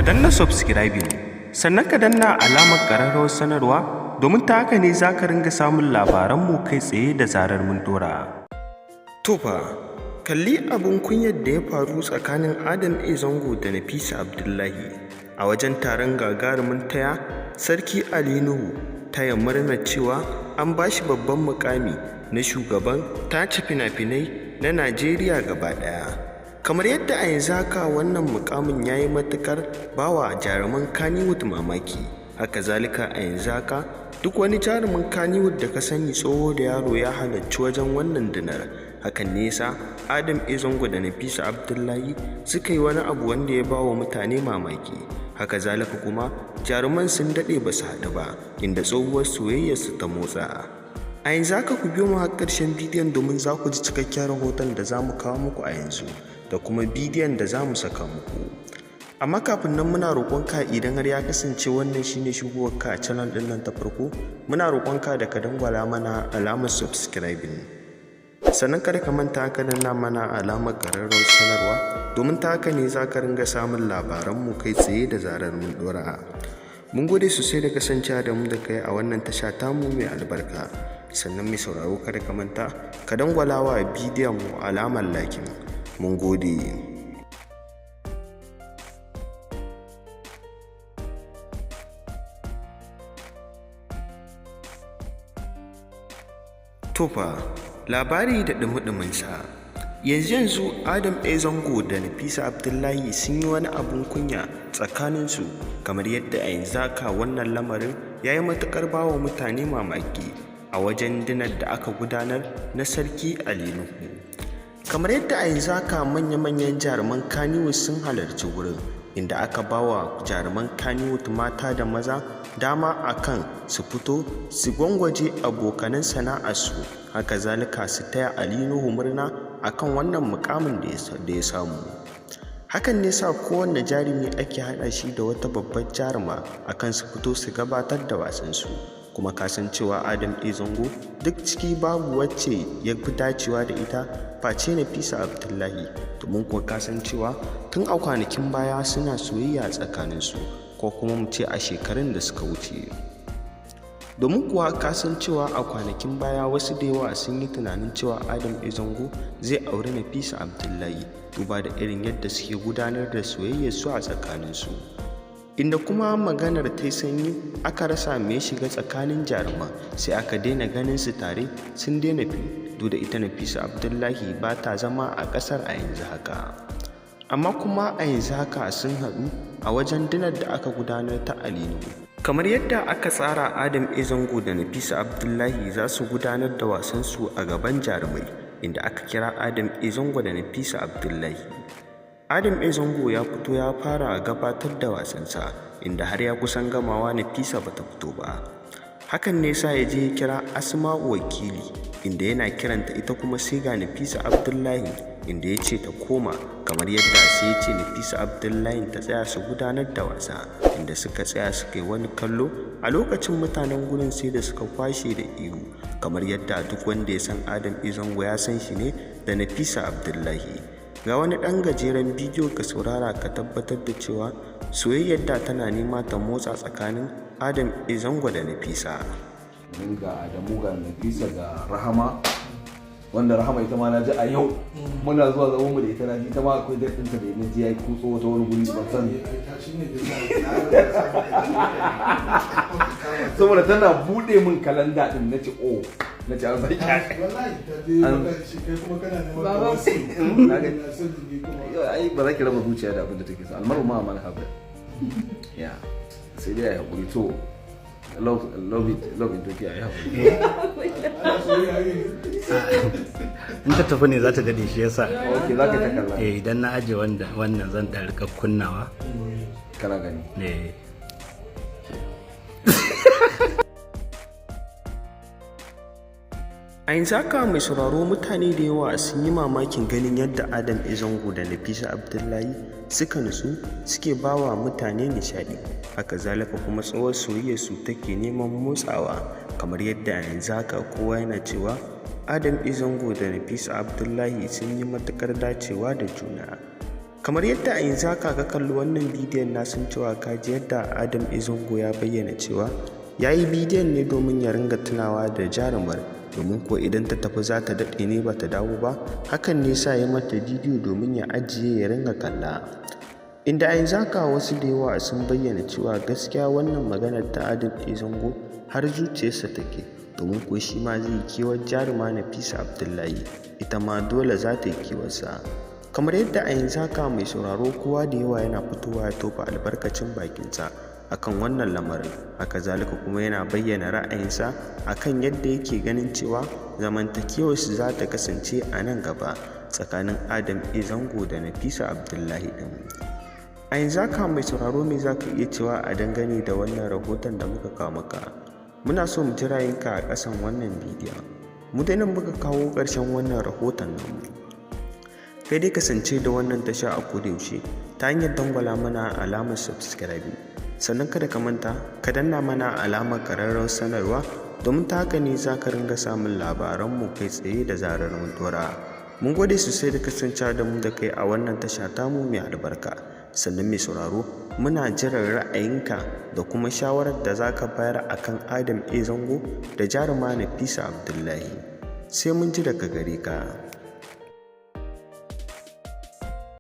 danna subscribing sannan ka danna alamar ƙararrawar sanarwa domin ta haka ne za ka ringa samun labaranmu kai tsaye da zarar mun dora. Tofa, kalli abin kunyar da ya faru tsakanin Zango da Nafisa Abdullahi a wajen taron gagarumin taya Sarki AliNuhu taya murnar cewa an ba shi babban mukami na shugaban tace fina-finai na Najeriya gaba ɗaya. Kamar yadda a yanzu haka wannan mukamin ya yi matuƙar bawa jaruman Kannywood mamaki, haka zalika a yanzu haka duk wani jarumin Kannywood da ka sani tsoho da yaro ya halarci wajen wannan dinar. Hakan nesa Zango da Nafisa Abdullahi suka yi wani abu wanda ya bawa mutane mamaki. Haka zalika kuma jaruman sun daɗe ba su haɗu ba, inda tsohuwar soyayyarsu ta motsa. A yanzu haka ku biyo mu har ƙarshen bidiyon domin za ku ji cikakken rahoton da za mu kawo muku a yanzu da kuma bidiyon da za mu saka muku. Amma kafin nan muna roƙonka idan har ya kasance wannan shine shigowarka a channel ɗin nan ta farko, muna roƙonka da ka dangwala mana alamar subscribing. Sannan kada ka manta ka danna mana alamar ƙararrawar sanarwa domin ta haka ne za ka ringa samun labaranmu kai tsaye da zarar mun ɗora. Mun gode sosai da kasancewa da mu da kai a wannan tasha tamu mai albarka. Sannan mai sauraro kada ka manta ka dangwala wa bidiyon mu alamar like. Mun gode. Tofa, labari da ɗumi-ɗuminsa. Yanzu Zango da Nafisa Abdullahi sun yi wani abun kunya tsakaninsu, kamar yadda a yanzu haka wannan lamarin ya yi matuƙar bawa mutane mamaki a wajen dinar da aka gudanar na Sarki AliNuhu. Kamar yadda a yanzu haka manya-manyan jaruman Kannywood sun halarci wurin, inda aka bawa jaruman Kannywood mata da maza dama akan su fito su gwangwaje abokanan sana'arsu, haka zalika su taya AliNuhu murna akan wannan mukamin da ya samu. Hakan ne sa kowanne jarumi ake haɗa shi da wata babbar jaruma akan su fito su gabatar da wasansu. Kuma kasancewa Zango duk ciki babu wacce ya fi dacewa da ita face Nafisa Abdullahi, domin kuwa kasancewa tun a kwanakin baya suna soyayya tsakaninsu, ko kuma mu ce a shekarun da suka wuce. Domin kuwa kasancewa a kwanakin baya wasu da yawa sun yi tunanin cewa Zango zai auri Nafisa Abdullahi, duba da irin yadda suke gudanar da soyayyarsu a tsakaninsu. Inda kuma maganar ta sanyi aka rasa mai shiga tsakanin jaruman, sai aka daina ganin su tare, sun daina fim, duk da ita Nafisa Abdullahi ba ta zama a ƙasar a yanzu haka. Amma kuma a yanzu haka sun haɗu a wajen dinar da aka gudanar ta AliNuhu. Kamar yadda aka tsara Zango da Nafisa Abdullahi za su gudanar da wasansu a gaban jarumai, inda aka kira Zango da Nafisa Abdullahi. Zango ya fito ya fara gabatar da wasansa, inda har ya kusan gamawa Nafisa bata fito ba. Hakan ne sa ya je ya kira Asma'u wakili, inda yana kiranta ita kuma sai ga Nafisa Abdullahi, inda ya ce ta koma, kamar yadda sai ya ce Nafisa Abdullahi ta tsaya su gudanar da wasa, inda suka tsaya suka yi wani kallo. A lokacin mutanen gurin sai da suka kwashe da ihu, kamar yadda duk wanda ya san Zango ya san shi ne da Nafisa Abdullahi. Ga wani ɗan gajeren bidiyo ka saurara ka tabbatar da cewa soyayyar da tana nema ta motsa tsakanin Zango da Nafisa. Ga Adamu ga Nafisa ga Rahama, wanda Rahama ita ma na ji a yau muna zuwa zaman mu da ita na ji ita ma akwai daɗin ta da na ji ya kutso wata wani guri ban san saboda tana buɗe min kalanda din na ce oh na ce an zai ai ba za ki raba zuciya da abin da take so, almaru ma amal haɓe ya sai dai ya haƙuri to love it take ya haƙuri in ta tafi ne za ta dade shi yasa ok za ka ta kalla idan na aje wannan zan da rika kunnawa kana gani A yanzu haka mai sauraro mutane da yawa sun yi mamakin ganin yadda Zango da Nafisa Abdullahi suka nutsu suke bawa mutane nishaɗi, haka zalika kuma tsawon soyayyarsu take neman motsawa, kamar yadda a yanzu haka kowa yana cewa Zango da Nafisa Abdullahi sun yi matuƙar dacewa da juna. Kamar yadda a yanzu haka ka kalli wannan bidiyon na san cewa ka ji yadda Adam Zango ya bayyana cewa ya yi bidiyon ne domin ya ringa tunawa da jarumar, domin ko idan ta tafi za ta daɗe ne ba ta dawo ba, hakan ne sa ya mata bidiyo domin ya ajiye ya ringa kalla. Inda a yanzu haka wasu da yawa sun bayyana cewa gaskiya wannan maganar ta Adam Zango har zuciyarsa take, domin ko shi ma zai yi kewar jaruma Nafisa Abdullahi, ita ma dole za ta yi kewarsa. Kamar yadda a yanzu haka mai sauraro kowa da yawa yana fitowa ya tofa albarkacin bakinsa akan wannan lamarin, haka zalika kuma yana bayyana ra'ayinsa akan yadda yake ganin cewa zamantakewarsu za ta kasance a nan gaba tsakanin Adam Zango da Nafisa Abdullahi ɗin. A yanzu haka mai sauraro me za ka iya cewa a dangane da wannan rahoton da muka kawo maka? Muna so mu ji ra'ayinka a ƙasan wannan bidiyon. Mu dai nan muka kawo ƙarshen wannan rahoton namu. Kai dai kasance da wannan tasha a kodayaushe ta hanyar dangwala mana alamar subscribe, sannan kada ka manta ka danna mana alamar ƙararrawar sanarwa, domin ta haka ne za ka ringa samun labaranmu kai tsaye da zarar mun dora. Mun gode sosai da kasancewa da mu da kai a wannan tasha tamu mai albarka. Sannan mai sauraro muna jiran ra'ayinka da kuma shawarar da za ka bayar akan Adam Zango da jaruma Nafisa Abdullahi. Sai mun ji daga gare ka.